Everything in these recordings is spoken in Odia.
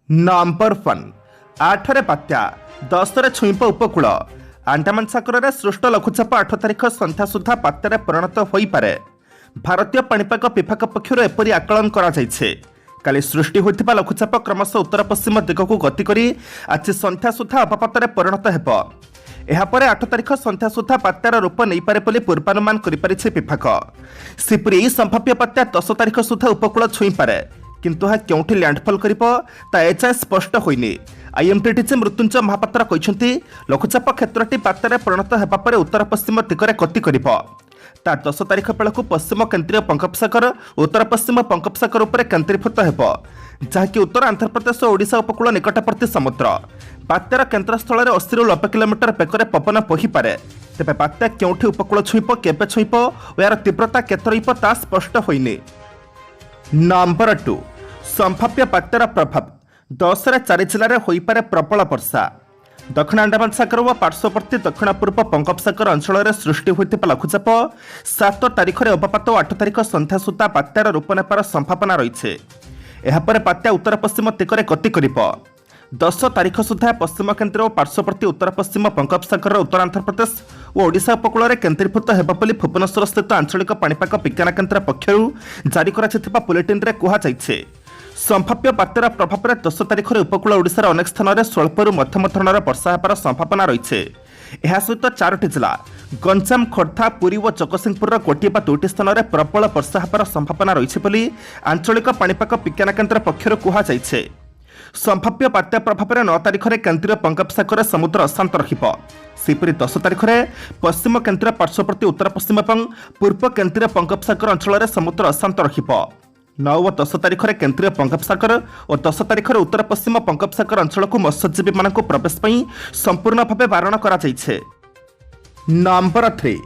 नंबर 1 8 रे बात्या 10 रे छुईंप उपकूल आंडामान सागर सृष्ट लघुचाप 8 तारिख संध्या सुधा बात्यारे परिणत हो पारे। भारतीय पाणीपाग विभाग पक्षर एपरी आकलन काली सृष्टि होता लघुचाप क्रमश उत्तर पश्चिम दिग को गति करी आज संध्या सुधा अवपातरे परिणत हेब। एहापर 8 तारिख संध्या सुधा बात्यार रूप नहीं पारे बोली पूर्वानुमान करिपारिछि विभाग। सेपरि संभाव्य बात्या 10 तारिख सुधा उपकूल छुई पारे, किंतु केउठी लैंडफॉल करिपो ता एजाए स्पष्ट होइनी। आईएमटीडीसी मृत्युंजय महापात्र कहते लघुचाप क्षेत्रटी बात्यारे परिणत हेबा परे उत्तर पश्चिम दिगरे गति करिपो। ता 10 तारिख बेलू पश्चिम केन्द्रीय बंगोपसागर उत्तर पश्चिम बंगोपसागर उपर केन्द्रीभूत हेब, जहाँकि उत्तर आंध्रप्रदेश और ओडिशा उपकूल निकटवर्ती समुद्र। बात्यार केन्द्रस्थल 80 ରୁ 90 किलोमीटर बेगरे पवन बहिपे। तेज बात्या केउठी उपकूल छुईप केबे छुईप और यार तीव्रता केते रहिब ता स्पष्ट होइनी। नंबर 2 संभाव्य बात्यार प्रभाव 10 रे 4 जिले में होइपारे प्रबल वर्षा। दक्षिण अंडमान सागर और पार्श्ववर्ती दक्षिण पूर्व बंगोपसागर अंचल में सृष्टि होता लघुचाप 7 तारिख में अवपात और 8 तारिख संध्या सुधा बात्यार रूप नेबार संभावना रही। एहापर बात्या उत्तर पश्चिम दिगरे गति करिब। 10 तारिख सुधा पश्चिम केन्द्र और पार्श्ववर्ती उत्तर पश्चिम बंगोपसागर उत्तर आंध्रप्रदेश और ओडिशा उपकूल में केन्द्रीभूत हेब बोली भुवनेश्वर स्थित आंचलिक पाणीपाग विज्ञान केन्द्र पक्षर जारी कराଯାଇଥିବା बुलेटिन रे कुहाଯାଇଛି। संभाव्य बात्यार प्रभाव में 10 तारिख में उपकूल ओडिशार अनेक स्थान में स्वल्परू मध्यम धरणर वर्षा होबार संभावना रही। यह सहित 4टी जिला गंजाम, खोर्धा, पुरी और जगतसिंहपुर गोटे बा 2टी स्थान में प्रबल वर्षा होबार संभावना रही बोली आंचलिक पाणीपाग विज्ञान केन्द्र पक्षर कुहाଯାଇଛି। संभाव्य बात्या प्रभाव में 9 तारिख में केन्द्रीय बंगोपसागर समुद्र अशांत रहिबो। सेपरि 10 तारिख में पश्चिम केन्द्रीय पार्श्ववर्ती उत्तर पश्चिम और पूर्व केन्द्रीय बंगोपसागर अंचल में समुद्र अशांत रहिबो। 9 और 10 तारिख में केन्द्रीय बंगोपसागर और 10 तारिख में उत्तर पश्चिम बंगोपसागर अंचल को मत्स्यजीवी मानक प्रवेश पर संपूर्ण भाव बारण कराଯାଇଛି। नंबर 3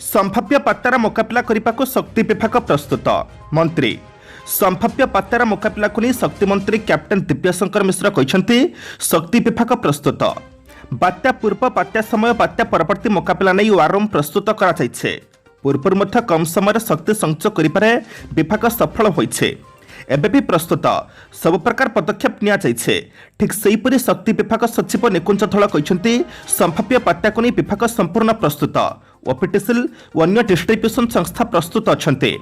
संभाव्य बात्यार मुकाबला करने को शक्ति विभाग प्रस्तुत। मंत्री संभाव्य बात्यार मुकाबला को नहीं शक्ति मंत्री कैप्टेन दिव्यशंकर मिश्र कहते शक्ति विभाग प्रस्तुत। बात्या पूर्व, बात्या समय, बात्या परवर्ती मुकाबला नहीं वार रूम प्रस्तुत कराଯାଇଛି। पूर्व मध्य कम समय शक्ति संचय करिपारे विभाग सफल होइछे। एबे भी प्रस्तुत सब प्रकार पदक्षेप निया जाइछे। ठीक सेहीपरि शक्ति विभाग सचिव निकुंज धळ कहते संभाव्य बात्या को नहीं विभाग संपूर्ण प्रस्तुत। ओपीटीसीएल और अन्य डिस्ट्रीब्यूशन संस्था प्रस्तुत अछन्ते।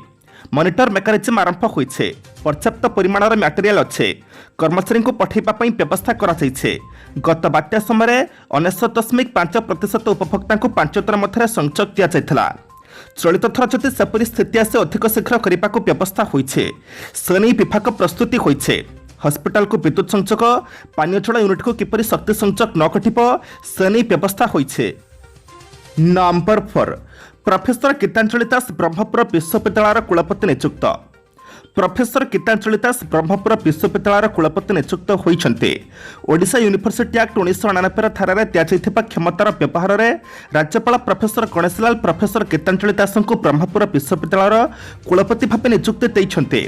मॉनिटर मेकानिजम आरंभ होइछे। पर्याप्त परिमाणर मटेरियल अच्छे। कर्मचारी को पठाइबा पई व्यवस्था कराଯାଇଛି। गत बात्या समय 99.5% उपभोक्ता को 5 दिन मध्य संचय दिया जाइथिला। चलित थर जदि सेपरी स्थिति आसे अधिक शीघ्र करने को व्यवस्था होइछे। सेनै विभाग प्रस्तुति होइछे। हॉस्पिटल को विद्युत संचक, पानीय जल यूनिट को किपरि शक्ति संचक न घटिब सेनै व्यवस्था होइछे। नंबर 4 प्रोफेसर गीतांजलि दास ब्रह्मपुर विश्वविद्यालय कुलपति नियुक्त। प्रोफेसर गीतांजलि दास ब्रह्मपुर विश्वविद्यालय कुलपति नियुक्त होइछन्ते। ओडिशा यूनिवर्सिटी एक्ट 1999 धारा दिया क्षमतार व्यवहार में राज्यपाल प्रोफेसर गणेशलाल प्रोफेसर गीतांजलि दास को ब्रह्मपुर विश्वविद्यालय कुलपति भाव नियुक्ति देइछन्ते।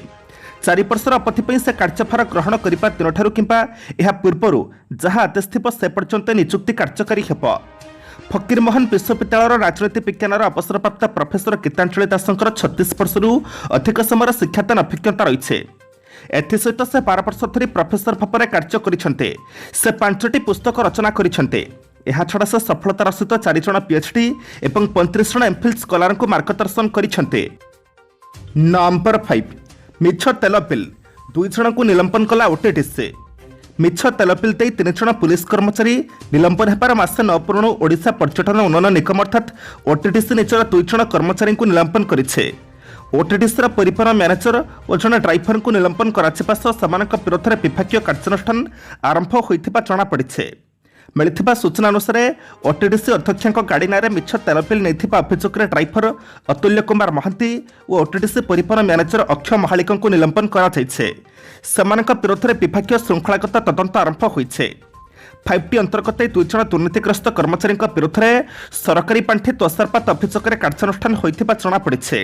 4 वर्षर अवधि पर से कार्यभार ग्रहण करने दिन ठारू किंबा एहा पूर्वरु जहाँ आदेश थिबो से पर्यंत नियुक्ति कार्यकारी हेब। फकीरमोहन विश्वविद्यालय राजनीति विज्ञान अवसरप्राप्त प्रोफेसर गीतांजलि दास 36 वर्षरू अधिक समय शिक्षादान अभिज्ञता रही। एसत से 12 वर्ष धरी प्रोफेसर भाव में कार्य करते। से 5टी पुस्तक रचना करते। छड़ा से सफलतार सहित 4 जन पीएचडी और 35 जन एमफिल स्कॉलर को मार्गदर्शन करते। नंबर 5 मिछ तेल बिल 2 जन को निलंबन कला ओटीडीसी। मिछ तेल बिल दे 3 जन पुलिस कर्मचारी निलंबन होबार मासे न पूर्ण ओडिशा पर्यटन उन्नयन निगम अर्थात ओटीडीसी निजर 2 जन कर्मचारी को निलंबन करिछे। ओटीडीसी परिवहन मैनेजर और जन ड्राइवर को निलंबन कराଯିबा सह सेमानक विरोध में विभागीय कार्यानुष्ठान आरंभ होइथिबा जଣା पड़िछे। मिलिथिबा सूचना अनुसार ओटीडीसी अध्यक्ष गाड़ी नारे मिछ तेल बिल नैथिबा अभियोग ड्राइवर अतुल्य कुमार महांती और ओटीडीसी परिवहन मैनेजर अक्षय महालिक को निलंबन कराଯାଇଛି। सेमानक विरोध में विभागीय श्रृंखलागत तदंत आरंभ होइछे। 5टी अंतर्गत 2 जन दुर्नीतिग्रस्त कर्मचारी विरोध में सरकारी पांठि तोषारपात अभियोग कार्यानुष्ठान होइथिबा जଣା पड़िछे।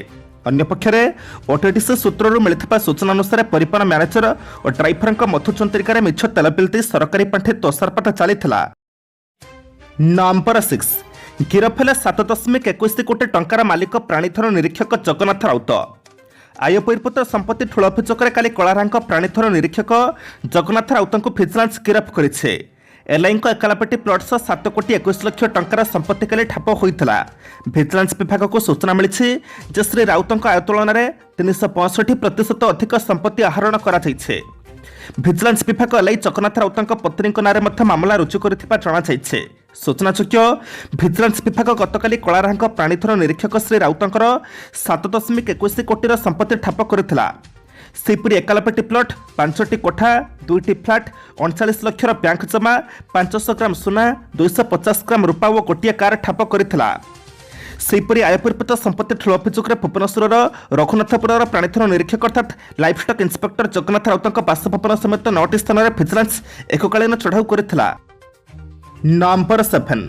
अन्य पक्षरे ओटीडीसी सूत्रରୁ मिलिथिबा सूचना अनुसार परिवहन मैनेजर और ड्राइवर मधुचंद्रिकार मिछ तेल बिल दे सरकारी पांठि तोषारपात चलीथिला। नंबर 6 गिरफ हेले 7.21 कोटी टंकार मालिक प्राणीधन निरीक्षक जगन्नाथ राउत। आय बहिर्भूत संपत्ति ठूल अभियोगରେ କାଲି କଳାରାଙ୍କ ପ୍ରାଣୀଧର ନିରୀକ୍ଷକ ଜଗନ୍ନାଥ ରାଉତଙ୍କୁ ଭିଜିଲାନ୍ସ ଗିରଫ କରିଛି। ଏଲ୍ଆଇଙ୍କ ଏକାଲାପେଟି ପ୍ଲଟ୍ ସହ 7 କୋଟି 21 ଲକ୍ଷ ଟଙ୍କାର ସମ୍ପତ୍ତି କାଲି ଠାବ ହୋଇଥିଲା। ଭିଜିଲାନ୍ସ ବିଭାଗକୁ ସୂଚନା ମିଳିଛି ଯେ ଶ୍ରୀ ରାଉତଙ୍କ ଆୟ ତୁଳନାରେ 365% ଅଧିକ ସମ୍ପତ୍ତି ଆହରଣ କରାଯାଇଛି। ଭିଜିଲାନ୍ସ ବିଭାଗ ଏଲ୍ଆଇ ଜଗନ୍ନାଥ ରାଉତଙ୍କ ପତ୍ନୀଙ୍କ ନାଁରେ ମଧ୍ୟ ମାମଲା ରୁଜୁ କରିଥିବା ଜଣାଯାଇଛି। ସୂଚନାଯୋଗ୍ୟ ଭିଜିଲାନ୍ସ ବିଭାଗ ଗତକାଲି କଳାରାଙ୍କ ପ୍ରାଣୀଧର ନିରୀକ୍ଷକ ଶ୍ରୀ ରାଉତଙ୍କର 7.21 କୋଟିର ସମ୍ପତ୍ତି ଠାବ କରିଥିଲା। ସେହିପରି ଏକାଲାପେଟି ପ୍ଲଟ୍ 5ଟି କୋଠା 2ଟି ଫ୍ଲାଟ୍ 39 ଲକ୍ଷର ବ୍ୟାଙ୍କ ଜମା 500 ଗ୍ରାମ ସୁନା 250 ଗ୍ରାମ ରୂପା ଓ ଗୋଟିଏ କାର୍ ଠାବ କରିଥିଲା। ସେହିପରି ଆୟ ବହିର୍ଭୂତ ସମ୍ପତ୍ତି ଠୁଳ ଅଭିଯୋଗରେ ଭୁବନେଶ୍ୱରର ରଘୁନାଥପୁରର ପ୍ରାଣୀଧର ନିରୀକ୍ଷକ ଅର୍ଥାତ୍ ଲାଇଭଷ୍ଟକ୍ ଇନ୍ସପେକ୍ଟର ଜଗନ୍ନାଥ ରାଉତଙ୍କ ବାସଭବନ ସମେତ 9ଟି ସ୍ଥାନରେ ଭିଜିଲାନ୍ସ ଏକକାଳୀନ ଚଢ଼ାଉ କରିଥିଲା। ନମ୍ବର 7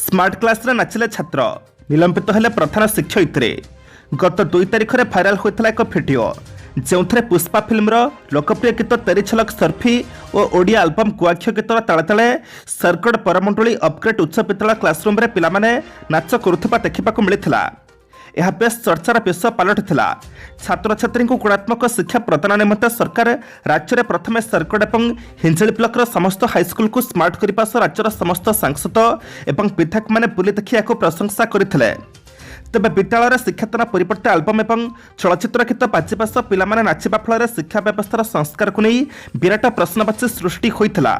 ସ୍ମାର୍ଟ କ୍ଲାସରେ ନାଚିଲେ ଛାତ୍ର ନିଲମ୍ବିତ ହେଲେ ପ୍ରଧାନ ଶିକ୍ଷୟିତ୍ରୀ। ଗତ 2 ତାରିଖରେ ଭାଇରାଲ ହୋଇଥିଲା ଏକ ଭିଡିଓ ଯେଉଁଥିରେ ପୁଷ୍ପା ଫିଲ୍ମର ଲୋକପ୍ରିୟ ଗୀତ ତେରି ଛଲକ ସର୍ଫି ଓ ଓଡ଼ିଆ ଆଲବମ୍ କୁଆଖିଅ ଗୀତର ତାଳେ ତାଳେ ସରଗଡ଼ ପରମଣ୍ଡଳୀ ଅପଗ୍ରେଡ୍ ଉଚ୍ଚ ବିଦ୍ୟାଳୟ କ୍ଲାସରୁମ୍ରେ ପିଲାମାନେ ନାଚ କରୁଥିବା ଦେଖିବାକୁ ମିଳିଥିଲା। ଏହା ବେଶ୍ ଚର୍ଚ୍ଚାର ବିଷୟ ପାଲଟିଥିଲା। ଛାତ୍ରଛାତ୍ରୀଙ୍କୁ ଗୁଣାତ୍ମକ ଶିକ୍ଷା ପ୍ରଦାନ ନିମନ୍ତେ ସରକାର ରାଜ୍ୟରେ ପ୍ରଥମେ ସରଗଡ଼ ଏବଂ ହିଞ୍ଜିଳି ବ୍ଲକର ସମସ୍ତ ହାଇସ୍କୁଲକୁ ସ୍ମାର୍ଟ କରିବା ସହ ରାଜ୍ୟର ସମସ୍ତ ସାଂସଦ ଏବଂ ବିଧାୟକମାନେ ବୁଲି ଦେଖି ଏହାକୁ ପ୍ରଶଂସା କରିଥିଲେ। ତେବେ ବିଦ୍ୟାଳୟରେ ଶିକ୍ଷାଦାନ ପରିବର୍ତ୍ତେ ଆଲବମ୍ ଏବଂ ଚଳଚ୍ଚିତ୍ର ଗୀତ ବାଜିବା ସହ ପିଲାମାନେ ନାଚିବା ଫଳରେ ଶିକ୍ଷା ବ୍ୟବସ୍ଥାର ସଂସ୍କାରକୁ ନେଇ ବିରାଟ ପ୍ରଶ୍ନବାଚୀ ସୃଷ୍ଟି ହୋଇଥିଲା।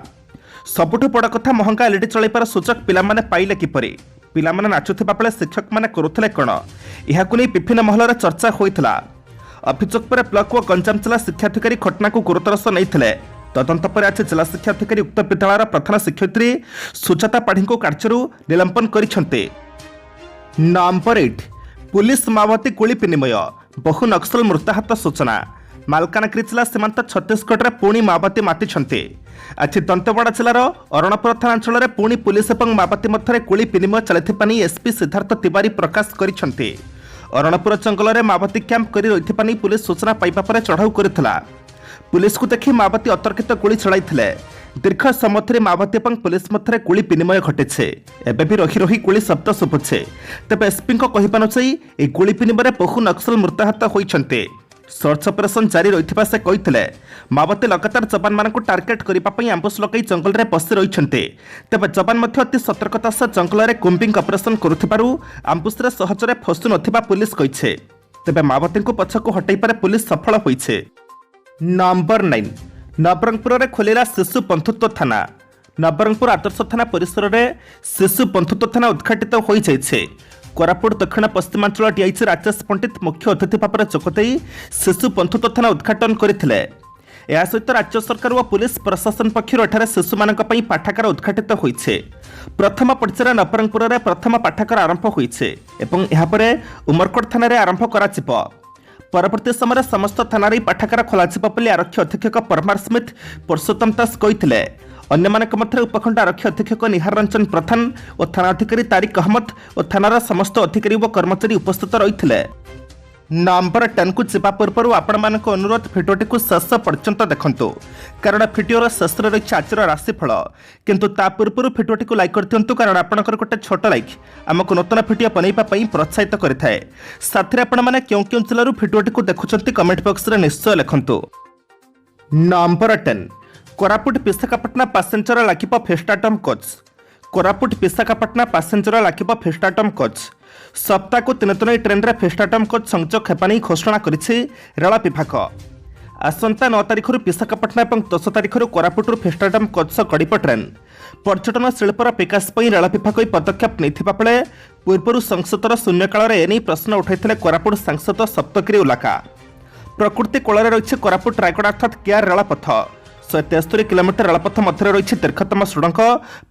ସବୁଠୁ ବଡ଼ କଥା ମହଙ୍ଗା ଏଲ୍ଇଡି ଚଳାଇବାର ସୁଯୋଗ ପିଲାମାନେ ପାଇଲେ କିପରି? ପିଲାମାନେ ନାଚୁଥିବା ବେଳେ ଶିକ୍ଷକମାନେ କରୁଥିଲେ କ'ଣ? ଏହାକୁ ନେଇ ବିଭିନ୍ନ ମହଲରେ ଚର୍ଚ୍ଚା ହୋଇଥିଲା। ଅଭିଯୋଗ ପରେ ବ୍ଲକ ଓ ଗଞ୍ଜାମ ଜିଲ୍ଲା ଶିକ୍ଷାଧିକାରୀ ଘଟଣାକୁ ଗୁରୁତର ସହ ନେଇଥିଲେ। ତଦନ୍ତ ପରେ ଆଜି ଜିଲ୍ଲା ଶିକ୍ଷାଧିକାରୀ ଉକ୍ତ ବିଦ୍ୟାଳୟର ପ୍ରଧାନ ଶିକ୍ଷୟିତ୍ରୀ ସୁଜାତା ପାଢ଼ୀଙ୍କୁ କାର୍ଯ୍ୟରୁ ନିଲମ୍ବନ କରିଛନ୍ତି। ନମ୍ବର 8 ପୁଲିସ ମାଓବାଦୀ ଗୁଳି ବିନିମୟ ବହୁ ନକ୍ସଲ ମୃତାହତ ସୂଚନା। ମାଲକାନଗିରି ଜିଲ୍ଲା ସୀମାନ୍ତ ଛତିଶଗଡ଼ରେ ପୁଣି ମାଓବାଦୀ ମାତିଛନ୍ତି। ଆଜି ଦନ୍ତେୱାଡ଼ା ଜିଲ୍ଲାର ଅରଣପୁର ଥାନା ଅଞ୍ଚଳରେ ପୁଣି ପୁଲିସ ଏବଂ ମାଓବାଦୀ ମଧ୍ୟରେ ଗୁଳି ବିନିମୟ ଚାଲିଥିବା ନେଇ ଏସ୍ପି ସିଦ୍ଧାର୍ଥ ତିୱାରୀ ପ୍ରକାଶ କରିଛନ୍ତି। ଅରଣପୁର ଜଙ୍ଗଲରେ ମାଓବାଦୀ କ୍ୟାମ୍ପ କରି ରହିଥିବା ନେଇ ପୁଲିସ ସୂଚନା ପାଇବା ପରେ ଚଢ଼ାଉ କରିଥିଲା। ପୁଲିସକୁ ଦେଖି ମାଓବାଦୀ ଅତର୍କିତ ଗୁଳି ଚଳାଇଥିଲେ। ଦୀର୍ଘ ସମୟ ଧରି ମାଓବାଦୀ ଏବଂ ପୁଲିସ ମଧ୍ୟରେ ଗୁଳି ବିନିମୟ ଘଟିଛି। ଏବେ ବି ରହି ରହି ଗୁଳି ଶବ୍ଦ ଶୁଭୁଛି। ତେବେ ଏସ୍ପିଙ୍କ କହିବା ଅନୁଯାୟୀ ଏହି ଗୁଳି ବିନିମୟରେ ବହୁ ନକ୍ସଲ ମୃତାହତ ହୋଇଛନ୍ତି। ସର୍ଚ୍ଚ ଅପରେସନ୍ ଜାରି ରହିଥିବା ସେ କହିଥିଲେ। ମାଓବାଦୀ ଲଗାତାର ଯବାନମାନଙ୍କୁ ଟାର୍ଗେଟ୍ କରିବା ପାଇଁ ଆମ୍ବୁସ୍ ଲଗାଇ ଜଙ୍ଗଲରେ ପଶି ରହିଛନ୍ତି। ତେବେ ଯବାନ ମଧ୍ୟ ଅତି ସତର୍କତା ସହ ଜଙ୍ଗଲରେ କୁମ୍ବିଂ ଅପରେସନ୍ କରୁଥିବାରୁ ଆମ୍ବୁସ୍ରେ ସହଜରେ ଫସୁ ନଥିବା ପୁଲିସ କହିଛି। ତେବେ ମାଓବାଦୀଙ୍କୁ ପଛକୁ ହଟାଇବାରେ ପୁଲିସ ସଫଳ ହୋଇଛି। ନମ୍ବର 9 ନବରଙ୍ଗପୁରରେ ଖୋଲିଲା ଶିଶୁ ବନ୍ଧୁତ୍ୱ ଥାନା। ନବରଙ୍ଗପୁର ଆଦର୍ଶ ଥାନା ପରିସରରେ ଶିଶୁ ବନ୍ଧୁତ୍ୱ ଥାନା ଉଦ୍ଘାଟିତ ହୋଇଯାଇଛି। କୋରାପୁଟ ଦକ୍ଷିଣ ପଶ୍ଚିମାଞ୍ଚଳ ଡିଆଇଜି ରାଜେଶ ପଣ୍ଡିତ ମୁଖ୍ୟ ଅତିଥି ଭାବରେ ଯୋଗଦେଇ ଶିଶୁ ବନ୍ଧୁତ୍ୱ ଥାନା ଉଦ୍ଘାଟନ କରିଥିଲେ। ଏହା ସହିତ ରାଜ୍ୟ ସରକାର ଓ ପୁଲିସ ପ୍ରଶାସନ ପକ୍ଷରୁ ଏଠାରେ ଶିଶୁମାନଙ୍କ ପାଇଁ ପାଠାଗାର ଉଦ୍ଘାଟିତ ହୋଇଛି। ପ୍ରଥମ ପର୍ଯ୍ୟାୟରେ ନବରଙ୍ଗପୁରରେ ପ୍ରଥମ ପାଠାଗାର ଆରମ୍ଭ ହୋଇଛି ଏବଂ ଏହାପରେ ଉମରକୋଟ ଥାନାରେ ଆରମ୍ଭ କରାଯିବ। ପରବର୍ତ୍ତୀ ସମୟରେ ସମସ୍ତ ଥାନାରେ ପାଠାଗାର ଖୋଲାଯିବ ବୋଲି ଆରକ୍ଷୀ ଅଧୀକ୍ଷକ ପରମାର ସ୍ମିଥ ପୁରୁଷୋତ୍ତମ ଦାସ କହିଥିଲେ। ଅନ୍ୟମାନଙ୍କ ମଧ୍ୟରେ ଉପଖଣ୍ଡ ଆରକ୍ଷୀ ଅଧୀକ୍ଷକ ନିହାର ରଞ୍ଜନ ପ୍ରଧାନ ଓ ଥାନା ଅଧିକାରୀ ତାରିକ ଅହମ୍ମଦ ଓ ଥାନାର ସମସ୍ତ ଅଧିକାରୀ ଓ କର୍ମଚାରୀ ଉପସ୍ଥିତ ରହିଥିଲେ। ନମ୍ବର 10କୁ ଯିବା ପୂର୍ବରୁ ଆପଣମାନଙ୍କ ଅନୁରୋଧ ଭିଡ଼ିଓଟିକୁ ଶେଷ ପର୍ଯ୍ୟନ୍ତ ଦେଖନ୍ତୁ କାରଣ ଭିଡ଼ିଓର ଶେଷରେ ରହିଛି ଆଜିର ରାଶିଫଳ। କିନ୍ତୁ ତା ପୂର୍ବରୁ ଭିଡ଼ିଓଟିକୁ ଲାଇକ୍ କରିଦିଅନ୍ତୁ କାରଣ ଆପଣଙ୍କର ଗୋଟେ ଛୋଟ ଲାଇକ୍ ଆମକୁ ନୂତନ ଭିଡ଼ିଓ ବନାଇବା ପାଇଁ ପ୍ରୋତ୍ସାହିତ କରିଥାଏ। ସାଥିରେ ଆପଣମାନେ କେଉଁ କେଉଁ ଜିଲ୍ଲାରୁ ଭିଡ଼ିଓଟିକୁ ଦେଖୁଛନ୍ତି କମେଣ୍ଟ ବକ୍ସରେ ନିଶ୍ଚୟ ଲେଖନ୍ତୁ। ନମ୍ବର 10 କୋରାପୁଟ ବିଶାଖାପାଟଣା ପାସେଞ୍ଜର ଲାଗିବ ଫେଷ୍ଟାଟମ୍ କୋଚ୍। କୋରାପୁଟ ବିଶାଖାପାଟଣା ପାସେଞ୍ଜର ଲାଗିବ ଫେଷ୍ଟାଟମ୍ କୋଚ୍। ସପ୍ତାହକୁ 3 ଦିନ ଏହି ଟ୍ରେନ୍ରେ ଫେଷ୍ଟାଟମ୍ କୋଚ୍ ସଂଯୋଗ ହେବା ନେଇ ଘୋଷଣା କରିଛି ରେଳ ବିଭାଗ। ଆସନ୍ତା 9 ତାରିଖରୁ ବିଶାଖାପାଟଣା ଏବଂ 10 ତାରିଖରୁ କୋରାପୁଟରୁ ଫେଷ୍ଟାଟମ୍ କୋଚ୍ ଗଡ଼ିବ ଟ୍ରେନ୍। ପର୍ଯ୍ୟଟନ ଶିଳ୍ପର ବିକାଶ ପାଇଁ ରେଳ ବିଭାଗ ଏହି ପଦକ୍ଷେପ ନେଇଥିବା ବେଳେ ପୂର୍ବରୁ ସଂସଦର ଶୂନ୍ୟକାଳରେ ଏନେଇ ପ୍ରଶ୍ନ ଉଠାଇଥିଲେ କୋରାପୁଟ ସାଂସଦ ସପ୍ତଗିରି ଉଲାକା। ପ୍ରକୃତି କୋଳରେ ରହିଛି କୋରାପୁଟ ରାୟଗଡ଼ା ଅର୍ଥାତ୍ କେଆର୍ ରେଳପଥ। 173 କିଲୋମିଟର ରେଳପଥ ମଧ୍ୟରେ ରହିଛି ଦୀର୍ଘତମ ସୁଡ଼ଙ୍ଗ,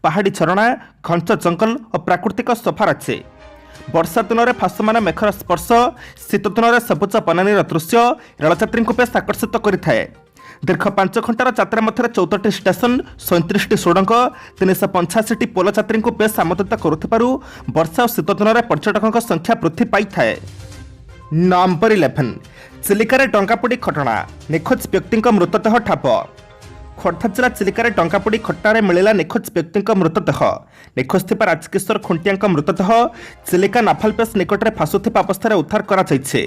ପାହାଡ଼ି ଝରଣା, ଘଞ୍ଚ ଜଙ୍ଗଲ ଓ ପ୍ରାକୃତିକ ଶୋଭା ଅଛି। ବର୍ଷା ଦିନରେ ଭାସମାନ ମେଘର ସ୍ପର୍ଶ, ଶୀତ ଦିନରେ ସବୁଜ ବନାନୀର ଦୃଶ୍ୟ ରେଳଯାତ୍ରୀଙ୍କୁ ବେଶ୍ ଆକର୍ଷିତ କରିଥାଏ। ଦୀର୍ଘ 5 ଘଣ୍ଟାର ଯାତ୍ରା ମଧ୍ୟରେ 14ଟି ଷ୍ଟେସନ, 37ଟି ସୁଡ଼ଙ୍ଗ, 385ଟି ପୋଲ ଯାତ୍ରୀଙ୍କୁ ବେଶ୍ ଆମୋଦିତ କରୁଥିବାରୁ ବର୍ଷା ଓ ଶୀତ ଦିନରେ ପର୍ଯ୍ୟଟକଙ୍କ ସଂଖ୍ୟା ବୃଦ୍ଧି ପାଇଥାଏ। ନମ୍ବର 11 ଚିଲିକାରେ ଡଙ୍ଗାପୋଡ଼ି ଘଟଣା, ନିଖୋଜ ବ୍ୟକ୍ତିଙ୍କ ମୃତଦେହ ଠାବ। ଖୋର୍ଦ୍ଧା ଜିଲ୍ଲା ଚିଲିକାରେ ଟଙ୍କାପୋଡ଼ି ଘଟଣାରେ ମିଳିଲା ନିଖୋଜ ବ୍ୟକ୍ତିଙ୍କ ମୃତଦେହ। ନିଖୋଜ ଥିବା ରାଜକିଶୋର ଖୁଣ୍ଟିଆଙ୍କ ମୃତଦେହ ଚିଲିକା ନାଭାଲ ବେସ୍ ନିକଟରେ ଭାସୁଥିବା ଅବସ୍ଥାରେ ଉଦ୍ଧାର କରାଯାଇଛି।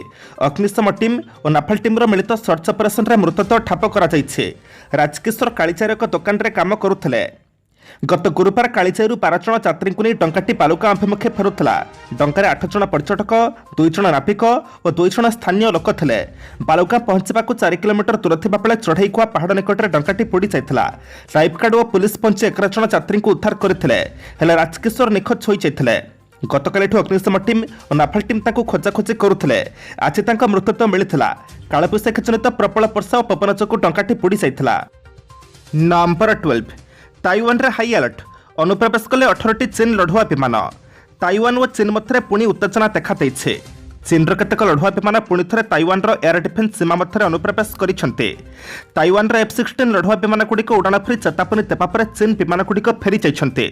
ଅଗ୍ନିଶମ ଟିମ୍ ଓ ନାଭାଲ ଟିମ୍ର ମିଳିତ ସର୍ଚ୍ଚ ଅପରେସନରେ ମୃତଦେହ ଠାବ କରାଯାଇଛି। ରାଜକିଶୋର କାଳିଚାଇର ଏକ ଦୋକାନରେ କାମ କରୁଥିଲେ। ଗତ ଗୁରୁବାର କାଳିଚାଇରୁ 12 ଜଣ ଯାତ୍ରୀଙ୍କୁ ନେଇ ଡଙ୍ଗାଟି ବାଲୁକା ଅଭିମୁଖେ ଫେରୁଥିଲା। ଡଙ୍ଗାରେ 8 ଜଣ ପର୍ଯ୍ୟଟକ, 2 ଜଣ ନାବିକ ଓ 2 ଜଣ ସ୍ଥାନୀୟ ଲୋକ ଥିଲେ। ବାଲୁକା ପହଞ୍ଚିବାକୁ 4 କିଲୋମିଟର ଦୂର ଥିବା ବେଳେ ଚଢ଼େଇକୁଆ ପାହାଡ଼ ନିକଟରେ ଡଙ୍ଗାଟି ପୋଡ଼ି ଯାଇଥିଲା। ଲାଇଫଗାର୍ଡ ଓ ପୁଲିସ ପହଞ୍ଚି 11 ଜଣ ଯାତ୍ରୀଙ୍କୁ ଉଦ୍ଧାର କରିଥିଲେ, ହେଲେ ରାଜକିଶୋର ନିଖୋଜ ହୋଇଯାଇଥିଲେ। ଗତକାଲିଠୁ ଅଗ୍ନିଶମ ଟିମ୍ ଓ ନାଭାଲ ଟିମ୍ ତାଙ୍କୁ ଖୋଜାଖୋଜି କରୁଥିଲେ। ଆଜି ତାଙ୍କ ମୃତଦେହ ମିଳିଥିଲା। କାଳବୈଶାଖୀ ଜନିତ ପ୍ରବଳ ବର୍ଷା ଓ ପବନ ଯୋଗୁଁ ଡଙ୍ଗାଟି ପୋଡ଼ି ଯାଇଥିଲା। ନମ୍ବର 12 ତାଇୱାନରେ ହାଇ ଆଲର୍ଟ। ଅନୁପ୍ରବେଶ କଲେ 18ଟି ଚୀନ ଲଢୁଆ ବିମାନ। ତାଇୱାନ ଓ ଚୀନ ମଧ୍ୟରେ ପୁଣି ଉତ୍ତେଜନା ଦେଖାଦେଇଛି। ଚୀନର କେତେକ ଲଢୁଆ ବିମାନ ପୁଣି ଥରେ ତାଇୱାନର ଏୟାର ଡିଫେନ୍ସ ସୀମା ମଧ୍ୟରେ ଅନୁପ୍ରବେଶ କରିଛନ୍ତି। ତାଇୱାନର F-16 ଲଢୁଆ ବିମାନଗୁଡ଼ିକ ଉଡ଼ାଣ ଫ୍ରି ଚେତାବନୀ ଦେବା ପରେ ଚୀନ ବିମାନଗୁଡ଼ିକ ଫେରି ଯାଇଛନ୍ତି।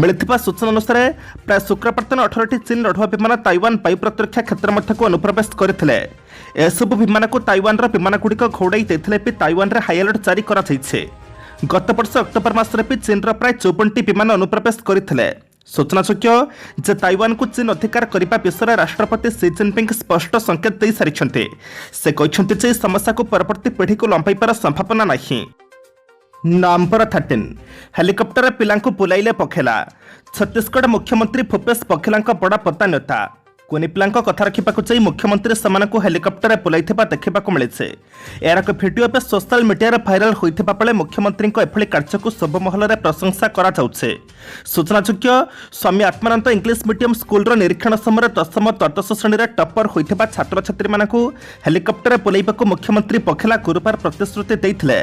ମିଳିଥିବା ସୂଚନା ଅନୁସାରେ ପ୍ରାୟ ଶୁକ୍ରବାର ଦିନ 18ଟି ଚୀନ ଲଢୁଆ ବିମାନ ତାଇୱାନ ବାୟୁ ପ୍ରତିରକ୍ଷା କ୍ଷେତ୍ର ମଧ୍ୟକୁ ଅନୁପ୍ରବେଶ କରିଥିଲେ। ଏସବୁ ବିମାନକୁ ତାଇୱାନର ବିମାନଗୁଡ଼ିକ ଘଉଡ଼ାଇ ଦେଇଥିଲେ ବି ତାଇୱାନରେ ହାଇ ଆଲର୍ଟ ଜାରି କରାଯାଇଛି। ଗତ ବର୍ଷ ଅକ୍ଟୋବର ମାସରେ ବି ଚୀନର ପ୍ରାୟ 54ଟି ବିମାନ ଅନୁପ୍ରବେଶ କରିଥିଲେ। ସୂଚନାଯୋଗ୍ୟ ଯେ ତାଇୱାନକୁ ଚୀନ ଅଧିକାର କରିବା ବିଷୟରେ ରାଷ୍ଟ୍ରପତି ସି ଜିନପିଙ୍ଗ ସ୍ପଷ୍ଟ ସଂକେତ ଦେଇସାରିଛନ୍ତି। ସେ କହିଛନ୍ତି ଯେ ଏହି ସମସ୍ୟାକୁ ପରବର୍ତ୍ତୀ ପିଢ଼ିକୁ ଲମ୍ବାଇବାର ସମ୍ଭାବନା ନାହିଁ। ନମ୍ବର 13 ହେଲିକପ୍ଟରରେ ପିଲାଙ୍କୁ ବୁଲାଇଲେ ପଖେଲା। ଛତିଶଗଡ଼ ମୁଖ୍ୟମନ୍ତ୍ରୀ ଭୂପେଶ ବଘେଲାଙ୍କ ବଡ଼ ପଦାନ୍ୟତା। କୁନି ପିଲାଙ୍କ କଥା ରଖିବାକୁ ଯାଇ ମୁଖ୍ୟମନ୍ତ୍ରୀ ସେମାନଙ୍କୁ ହେଲିକପ୍ଟରରେ ବୁଲାଇଥିବା ଦେଖିବାକୁ ମିଳିଛି। ଏହାର ଏକ ଭିଡ଼ିଓ ଏବେ ସୋଶାଲ ମିଡିଆରେ ଭାଇରାଲ ହୋଇଥିବା ବେଳେ ମୁଖ୍ୟମନ୍ତ୍ରୀଙ୍କ ଏଭଳି କାର୍ଯ୍ୟକୁ ସବୁ ମହଲରେ ପ୍ରଶଂସା କରାଯାଉଛି। ସୂଚନାଯୋଗ୍ୟ ସ୍ୱାମୀ ଆତ୍ମାନନ୍ଦ ଇଂଲିଶ ମିଡିୟମ ସ୍କୁଲର ନିରୀକ୍ଷଣ ସମୟରେ 10ମ ଦ୍ୱାଦଶ ଶ୍ରେଣୀରେ ଟପର ହୋଇଥିବା ଛାତ୍ରଛାତ୍ରୀମାନଙ୍କୁ ହେଲିକପ୍ଟରରେ ବୁଲାଇବାକୁ ମୁଖ୍ୟମନ୍ତ୍ରୀ ବଘେଲା ଗୁରୁବାର ପ୍ରତିଶ୍ରୁତି ଦେଇଥିଲେ।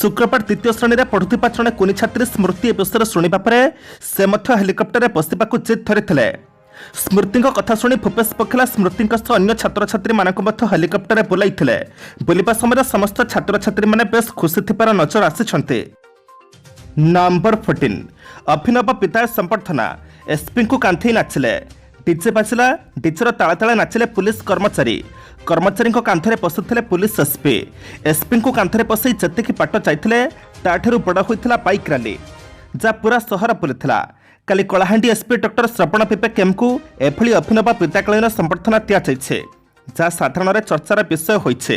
ଶୁକ୍ରବାର 2ୟ ଶ୍ରେଣୀରେ ପଢ଼ୁଥିବା ଜଣେ କୁନି ଛାତ୍ରୀ ସ୍ମୃତି ଏ ବିଷୟରେ ଶୁଣିବା ପରେ ସେ ମଧ୍ୟ ହେଲିକପ୍ଟରରେ ବସିବାକୁ ଜିଦ୍ ଧରିଥିଲେ। ସ୍ମୃତିଙ୍କ କଥା ଶୁଣି ଭୂପେଶ ବଘେଲା ସ୍ମୃତିଙ୍କ ସହ ଅନ୍ୟ ଛାତ୍ରଛାତ୍ରୀମାନଙ୍କୁ ମଧ୍ୟ ହେଲିକପ୍ଟରରେ ବୁଲାଇଥିଲେ। ବୁଲିବା ସମୟରେ ସମସ୍ତ ଛାତ୍ରଛାତ୍ରୀମାନେ ବେଶ୍ ଖୁସି ଥିବାର ନଜର ଆସିଛନ୍ତି। ନମ୍ବର 14 ଅଭିନବ ବିଦାୟ ସମ୍ବର୍ଦ୍ଧନା। ଏସ୍ପିଙ୍କୁ କାନ୍ଥେଇ ନାଚିଲେ। ଡିଜେ ବାଜିଲା, ଡିଜେର ତାଳେ ତାଳେ ନାଚିଲେ ପୁଲିସ କର୍ମଚାରୀ। କର୍ମଚାରୀଙ୍କ କାନ୍ଥରେ ବସିଥିଲେ ପୁଲିସ ଏସ୍ପି। ଏସ୍ପିଙ୍କୁ କାନ୍ଥରେ ବସାଇ ଯେତିକି ବାଟ ଯାଇଥିଲେ ତାଠାରୁ ବଡ଼ ହୋଇଥିଲା ବାଇକ୍ ରାଲି, ଯାହା ପୁରା ସହର ବୁଲିଥିଲା। କାଲି କଳାହାଣ୍ଡି ଏସ୍ପି ଡକ୍ଟର ଶ୍ରବଣ ବିବେକ ଏମ୍ଙ୍କୁ ଏଭଳି ଅଭିନବ ବିଦାୟକାଳୀନ ସମ୍ବର୍ଦ୍ଧନା ଦିଆଯାଇଛି, ଯାହା ସାଧାରଣରେ ଚର୍ଚ୍ଚାର ବିଷୟ ହୋଇଛି।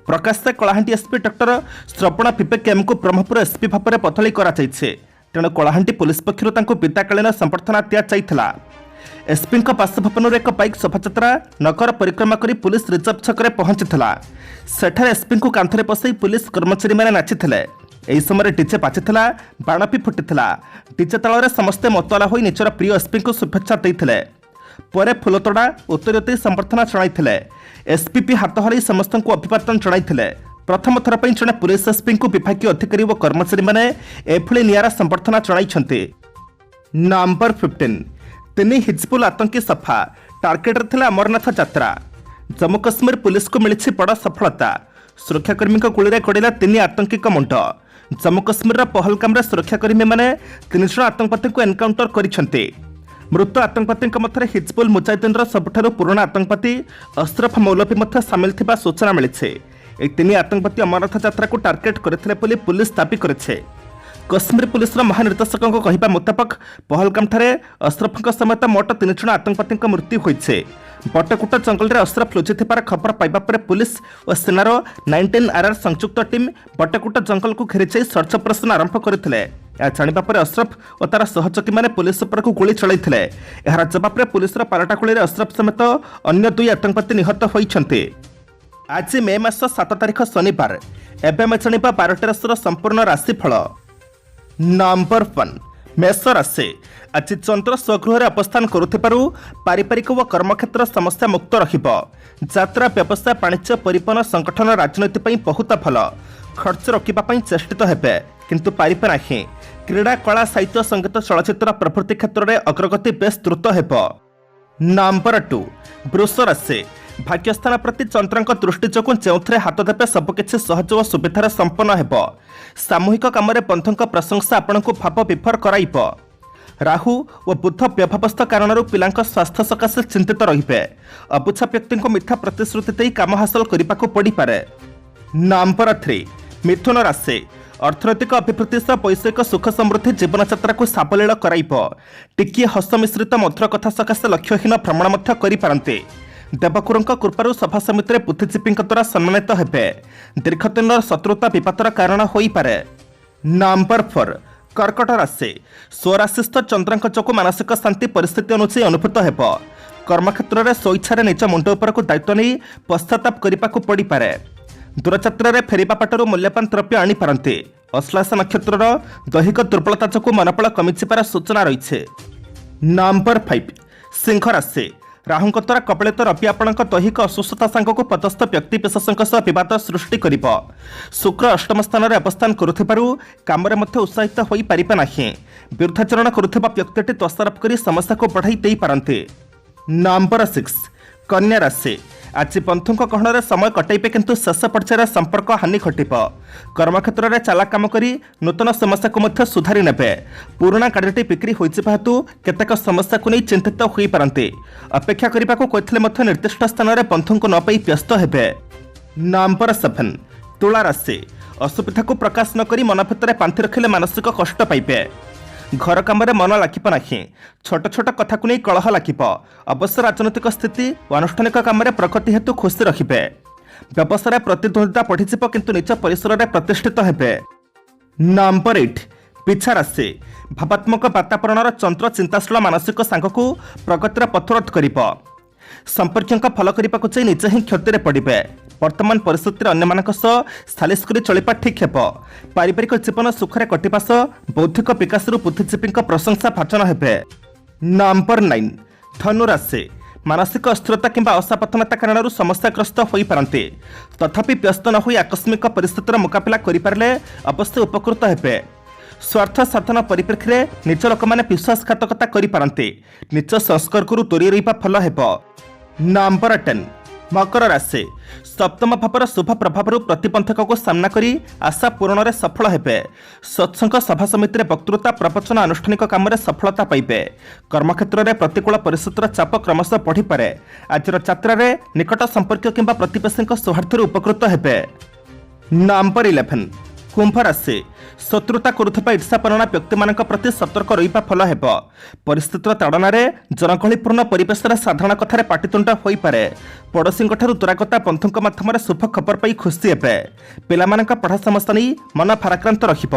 ପ୍ରକାଶ ଯେ କଳାହାଣ୍ଡି ଏସ୍ପି ଡକ୍ଟର ଶ୍ରବଣ ବିବେକ ଏମ୍ଙ୍କୁ ବ୍ରହ୍ମପୁର ଏସ୍ପି ଭାବରେ ବଦଳି କରାଯାଇଛି। ତେଣୁ କଳାହାଣ୍ଡି ପୁଲିସ ପକ୍ଷରୁ ତାଙ୍କୁ ବିଦାୟକାଳୀନ ସମ୍ବର୍ଦ୍ଧନା ଦିଆଯାଇଥିଲା। ଏସ୍ପିଙ୍କ ବାସଭବନରୁ ଏକ ବାଇକ୍ ଶୋଭାଯାତ୍ରା ନଗର ପରିକ୍ରମା କରି ପୁଲିସ ରିଜର୍ଭ ଛକରେ ପହଞ୍ଚିଥିଲା। ସେଠାରେ ଏସ୍ପିଙ୍କୁ କାନ୍ଥରେ ବସାଇ ପୁଲିସ କର୍ମଚାରୀମାନେ ନାଚିଥିଲେ। ଏହି ସମୟରେ ଡିଜେ ବାଜିଥିଲା, ବାଣ ବି ଫୁଟିଥିଲା। ଡିଜେ ତାଳରେ ସମସ୍ତେ ମତୁଆଲା ହୋଇ ନିଜର ପ୍ରିୟ ଏସ୍ପିଙ୍କୁ ଶୁଭେଚ୍ଛା ଦେଇଥିଲେ। ପରେ ଫୁଲତୋଡ଼ା ଉତ୍ତରୀୟ ଦେଇ ସମ୍ବର୍ଦ୍ଧନା ଜଣାଇଥିଲେ। ଏସ୍ପି ହାତ ହଲାଇ ସମସ୍ତଙ୍କୁ ଅଭିବାଦନ ଜଣାଇଥିଲେ। ପ୍ରଥମ ଥର ପାଇଁ ଜଣେ ପୁଲିସ ଏସ୍ପିଙ୍କୁ ବିଭାଗୀୟ ଅଧିକାରୀ ଓ କର୍ମଚାରୀମାନେ ଏଭଳି ନିଆରା ସମ୍ବର୍ଦ୍ଧନା ଜଣାଇଛନ୍ତି। ନମ୍ବର 15 ତିନି ହିଜବୁଲ ଆତଙ୍କୀ ସଫା। ଟାର୍ଗେଟରେ ଥିଲା ଅମରନାଥ ଯାତ୍ରା। ଜମ୍ମୁ କାଶ୍ମୀର ପୁଲିସକୁ ମିଳିଛି ବଡ଼ ସଫଳତା। ସୁରକ୍ଷାକର୍ମୀଙ୍କ ଗୁଳିରେ ଗଡ଼ିଲା 3 ଆତଙ୍କୀଙ୍କ ମୁଣ୍ଡ। ଜମ୍ମୁ କାଶ୍ମୀରର ପହଲଗାମରେ ସୁରକ୍ଷାକର୍ମୀମାନେ 3 ଜଣ ଆତଙ୍କବାଦୀଙ୍କୁ ଏନକାଉଣ୍ଟର କରିଛନ୍ତି। ମୃତ ଆତଙ୍କବାଦୀଙ୍କ ମଧ୍ୟରେ ହିଜବୁଲ ମୁଜାହିଦିନର ସବୁଠାରୁ ପୁରୁଣା ଆତଙ୍କବାଦୀ ଅଶରଫ ମୌଲବୀ ମଧ୍ୟ ସାମିଲ ଥିବା ସୂଚନା ମିଳିଛି। ଏହି 3 ଆତଙ୍କବାଦୀ ଅମରନାଥ ଯାତ୍ରାକୁ ଟାର୍ଗେଟ କରିଥିଲେ ବୋଲି ପୁଲିସ ଦାବି କରିছে। କାଶ୍ମୀର ପୁଲିସର ମହାନିର୍ଦ୍ଦେଶକଙ୍କ କହିବା ମୁତାବକ ପହଲଗାମଠାରେ ଅଶରଫଙ୍କ ସମେତ ମୋଟ 3 ଜଣ ଆତଙ୍କବାଦୀଙ୍କ ମୃତ୍ୟୁ ହୋଇଛି। ବଟକୁଟ ଜଙ୍ଗଲରେ ଅଶରଫ ଲୁଚିଥିବାର ଖବର ପାଇବା ପରେ ପୁଲିସ ଓ ସେନାର 19RR ସଂଯୁକ୍ତ ଟିମ୍ ବଟକୁଟ ଜଙ୍ଗଲକୁ ଘେରିଯାଇ ସର୍ଚ୍ଚ ଅପରେସନ ଆରମ୍ଭ କରିଥିଲେ। ଏହା ଜାଣିବା ପରେ ଅଶରଫ ଓ ତାର ସହଯୋଗୀମାନେ ପୁଲିସ ଉପରକୁ ଗୁଳି ଚଳାଇଥିଲେ। ଏହାର ଜବାବରେ ପୁଲିସର ପାଲଟା ଗୁଳିରେ ଅଶରଫ ସମେତ ଅନ୍ୟ 2 ଆତଙ୍କବାଦୀ ନିହତ ହୋଇଛନ୍ତି। ଆଜି ମେ ମାସ 7 ତାରିଖ ଶନିବାର। ଏବେ ଆମେ ଜାଣିବା 12ଟି ରାଶିର ସମ୍ପୂର୍ଣ୍ଣ ରାଶିଫଳ। ନମ୍ବର 1 ମେଷ ରାଶି। ଆଜି ଚନ୍ଦ୍ର ସ୍ୱଗୃହରେ ଅବସ୍ଥାନ କରୁଥିବାରୁ ପାରିବାରିକ ଓ କର୍ମକ୍ଷେତ୍ର ସମସ୍ୟା ମୁକ୍ତ ରହିବ। ଯାତ୍ରା, ବ୍ୟବସାୟ, ବାଣିଜ୍ୟ, ପରିବହନ, ସଂଗଠନ, ରାଜନୀତି ପାଇଁ ବହୁତ ଭଲ। ଖର୍ଚ୍ଚ ରୋକିବା ପାଇଁ ଚେଷ୍ଟିତ ହେବେ, କିନ୍ତୁ ପାରିବେ ନାହିଁ। କ୍ରୀଡ଼ା, କଳା, ସାହିତ୍ୟ, ସଙ୍ଗୀତ, ଚଳଚ୍ଚିତ୍ର ପ୍ରଭୃତି କ୍ଷେତ୍ରରେ ଅଗ୍ରଗତି ବେଶ୍ ଦ୍ରୁତ ହେବ। ନମ୍ବର 2 ବୃଷ ରାଶି। ଭାଗ୍ୟସ୍ଥାନ ପ୍ରତି ଚନ୍ଦ୍ରଙ୍କ ଦୃଷ୍ଟି ଯୋଗୁଁ ଯେଉଁଥିରେ ହାତ ଦେବେ ସବୁକିଛି ସହଜ ଓ ସୁବିଧାରେ ସମ୍ପନ୍ନ ହେବ। ସାମୂହିକ କାମରେ ବନ୍ଧୁଙ୍କ ପ୍ରଶଂସା ଆପଣଙ୍କୁ ଭାବ ବିଭୋର କରାଇବ। ରାହୁ ଓ ବୁଧ ବ୍ୟଭାବସ୍ଥା କାରଣରୁ ପିଲାଙ୍କ ସ୍ୱାସ୍ଥ୍ୟ ସକାଶେ ଚିନ୍ତିତ ରହିବେ। ଅବୁଝା ବ୍ୟକ୍ତିଙ୍କୁ ମିଥ୍ୟା ପ୍ରତିଶ୍ରୁତି ଦେଇ କାମ ହାସଲ କରିବାକୁ ପଡ଼ିପାରେ। ନମ୍ବର 3 ମିଥୁନ ରାଶି। अर्थनैतिक अभिवृद्धि सह वैषयिक सुख समृद्धि जीवनयात्रा को साबलील कराइब। टिकिए हस मिश्रित मधुर कथा सकाशे लक्ष्यहीन भ्रमण मध्य करिपारन्ते। देवकुरଙ୍କ कृपारू सभा समिति बुद्धिजीवी द्वारा सम्मानित हेबे। दीर्घदिन शत्रुता विपतर कारण होइपारे। नंबर 4 कर्कट राशि। स्वराशिस्थ चंद्रଙ୍କ जोगु मानसिक शांति परिस्थिति अनुसार अनुभूत हेब। कर्मक्षेत्र में स्वेच्छा निज मुंड उपर को दायित्व नहीं पश्चाताप करने को पड़ पारे। दूरयात्रा फेरिबा पाटरू मूल्यवान द्रव्य आनीपारती। अश्लेषा नक्षत्र दैहिक दुर्बलता जो मनोबल कमिजार सूचना रही। नंबर 5 सिंह राशि। राहुଙ୍କ द्वारा कबलित रवि आपण दैहिक असुस्थता सांगक पदस्थ व्यक्तिविशेषों सह बद सृष्टि कर। शुक्र अष्टम स्थान में अवस्थान करुथिबारु कामरे मध्य उत्साहित हो पारिबे नाही। विरुद्धाचरण करुथिबा व्यक्तिटी दोषारोप कर समस्या को बढ़ाई दे पारन्ते। नंबर 6 कन्या राशि। आज बंधुों गहन समय कटाइबे किंतु शेष पर्यायर संपर्क हानि घटिब। कर्मक्षेत्र में चाला काम करी नूतन समस्या को मध्य सुधारी नेबे। पुराना गाड़ीटी बिक्री होइजिबा हेतु केतेक समस्या को नहीं चिंतित होई पारन्ते। अपेक्षा करिबा को कहिथिले मध्य निर्दिष्ट स्थान में बंधुओं न पाई व्यस्त हेबे। नंबर 7 तुला राशि। असुविधा को प्रकाश न करी मन भितर पांथि रखिले मानसिक कष्ट पाइबे। घर काम मन लागिब नाही। छोट छोट कथा को नहीं कलह लागिब। अवश्य राजनैतिक स्थिति और अनुष्ठानिक काम प्रगति हेतु खुशी रखिबे। व्यवसाय प्रतिद्वंदिता बढ़ीजिब किंतु निज परिसर में प्रतिष्ठित हेबे। नंबर 8 पिछा राशि। भावात्मक वातावरण चंद्र चिंताशील मानसिक सांग को प्रगतिर पथरोध करिब। संपर्कों फल करने को चाहे निजे ही क्षति पड़े। वर्तमान परिस्थिति अन्य सालिश कर चलवा ठीक है। पारिवारिक जीवन सुखरे कटिबा सह बौद्धिक विकास बुद्धिजीवी प्रशंसा भाजन हेबे। नंबर 9 धनु राशि। मानसिक अस्थिरता किंबा असावधानता कारण समस्याग्रस्त हो पारते। तथापि व्यस्त न होई आकस्मिक परिस्थितिर मुकाबला करिपारले अवश्य उपकृत हेबे। स्वार्थ साधन परिप्रेक्षी में निज लोक मैंने विश्वासघातकता करिपारते। निज संस्पर्क दूरी रहिबा फल हेब। नंबर 10 मकर राशि। सप्तम भावर शुभ प्रभाव प्रतिबंधक को सामना करी आशा पूरण में सफल हेबे। सत्संग सभा समिति वक्तृता प्रवचन आनुष्ठानिक काम में सफलता पाइबे। कर्मक्षेत्र में प्रतिकूल परिस्थितिर चाप क्रमशः बढ़ी पारे। आजर यात्रा रे निकट संपर्क किंबा प्रतिवेशी सौहार्द उपकृत हेबे। नंबर 11 कुंभ राशि। शत्रुता करुवा ईर्षापरणा व्यक्ति मान प्रति सतर्क रहिबा फल हेब। परिस्थितिर ताड़ना जनगहलीपूर्ण परिवेश साधारण कथार पाटितुंड हो पारे। पड़ोशी दूरागता बंधुों मध्यम शुभ खबर पाई खुशी हेबे। पिलामानक पढ़ा समस्या नहीं मन भाराक्रांत रखिब।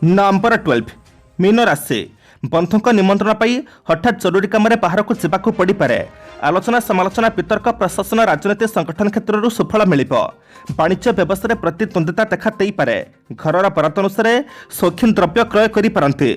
नंबर 12 मीन राशि। बंधुों निमंत्रण पाई हठात जरूरी काम बाहर को जावाक पड़ पारे। आलोचना समालोचना वितर्क प्रशासन राजनीति संगठन क्षेत्र सुफल मिलिब। वाणिज्य व्यवसाय प्रतिद्वंदिता देखा दे पारे। घरर बरात अनुसार शौखीन द्रव्य क्रय करि पारन्ते।